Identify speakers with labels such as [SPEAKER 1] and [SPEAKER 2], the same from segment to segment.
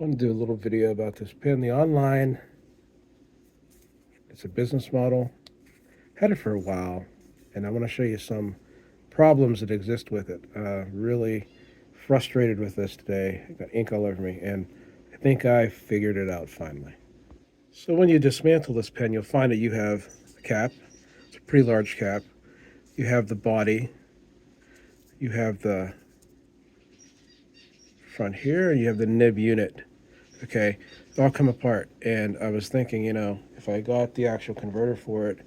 [SPEAKER 1] I want to do a little video about this pen. The online, it's a business model. Had it for a while, and I want to show you some problems that exist with it. Really frustrated with this today. I got ink all over me, and I think I figured it out finally. So when you dismantle this pen, you'll find that you have the cap. It's a pretty large cap. You have the body. You have the front here, and you have the nib unit. Okay, it all come apart, and I was thinking, if I got the actual converter for it,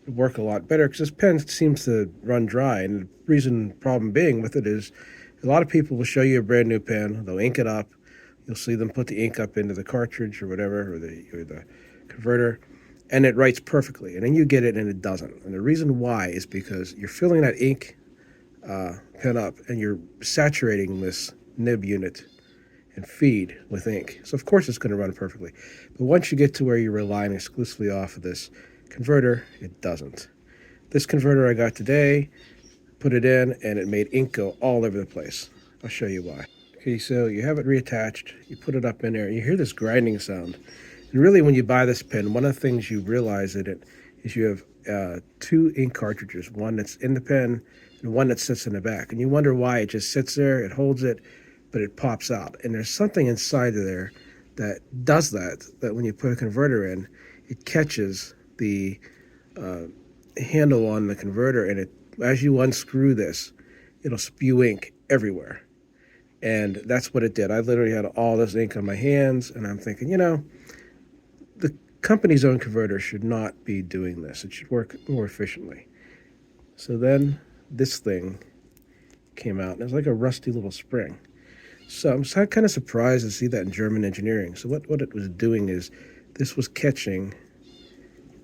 [SPEAKER 1] it'd work a lot better because this pen seems to run dry. And the problem being with it is a lot of people will show you a brand new pen, they'll ink it up, you'll see them put the ink up into the cartridge or whatever, or the converter, and it writes perfectly. And then you get it and it doesn't. And the reason why is because you're filling that ink pen up and you're saturating this nib unit and feed with ink. So of course it's going to run perfectly. But once you get to where you're relying exclusively off of this converter, it doesn't. This converter I got today, put it in, and it made ink go all over the place. I'll show you why. Okay, so you have it reattached, you put it up in there, and you hear this grinding sound. And really when you buy this pen, one of the things you realize in it is you have two ink cartridges, one that's in the pen and one that sits in the back. And you wonder why it just sits there, it holds it, but it pops out. And there's something inside of there that does that when you put a converter in, it catches the handle on the converter, and as you unscrew this, it'll spew ink everywhere. And that's what it did. I literally had all this ink on my hands, and I'm thinking, the company's own converter should not be doing this. It should work more efficiently. So then this thing came out, and it was like a rusty little spring. So I'm kind of surprised to see that in German engineering. So what it was doing is this was catching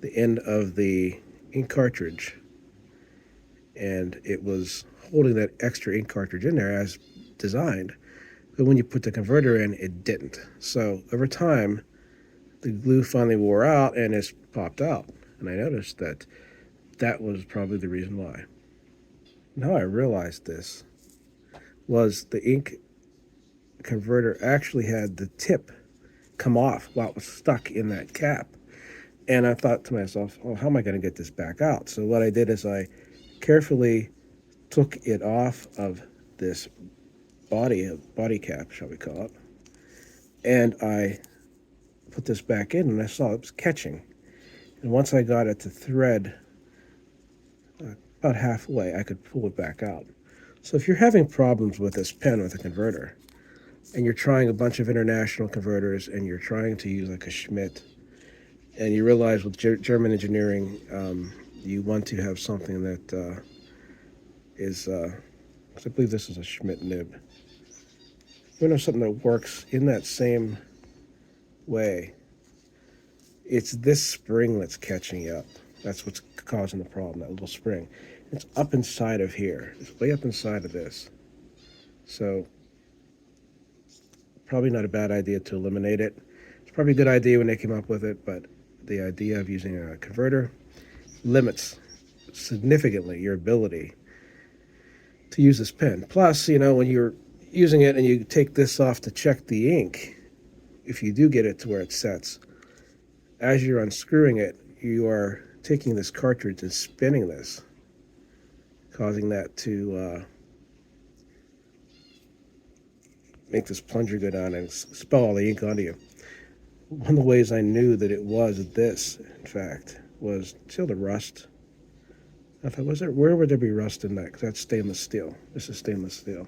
[SPEAKER 1] the end of the ink cartridge, and it was holding that extra ink cartridge in there as designed. But when you put the converter in, it didn't. So over time, the glue finally wore out and it's popped out. And I noticed that was probably the reason why. And how I realized this was the ink converter actually had the tip come off while it was stuck in that cap. And I thought to myself, oh, how am I going to get this back out? So what I did is I carefully took it off of this body cap, shall we call it, and I put this back in, and I saw it was catching. And once I got it to thread about halfway, I could pull it back out. So if you're having problems with this pen with a converter, and you're trying a bunch of international converters, and you're trying to use like a Schmidt, and you realize with German engineering, you want to have something that is, I believe this is a Schmidt nib. You want to have something that works in that same way. It's this spring that's catching you up. That's what's causing the problem, that little spring. It's up inside of here. It's way up inside of this. So probably not a bad idea to eliminate it. It's probably a good idea when they came up with it, but the idea of using a converter limits significantly your ability to use this pen. Plus, when you're using it and you take this off to check the ink, if you do get it to where it sets, as you're unscrewing it, you are taking this cartridge and spinning this, causing that to make this plunger go down and spill all the ink onto you. One of the ways I knew that it was this, in fact, was, see all the rust? I thought, where would there be rust in that? Because that's stainless steel. This is stainless steel.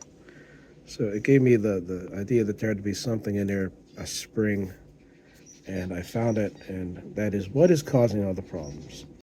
[SPEAKER 1] So it gave me the idea that there had to be something in there, a spring, and I found it, and that is what is causing all the problems.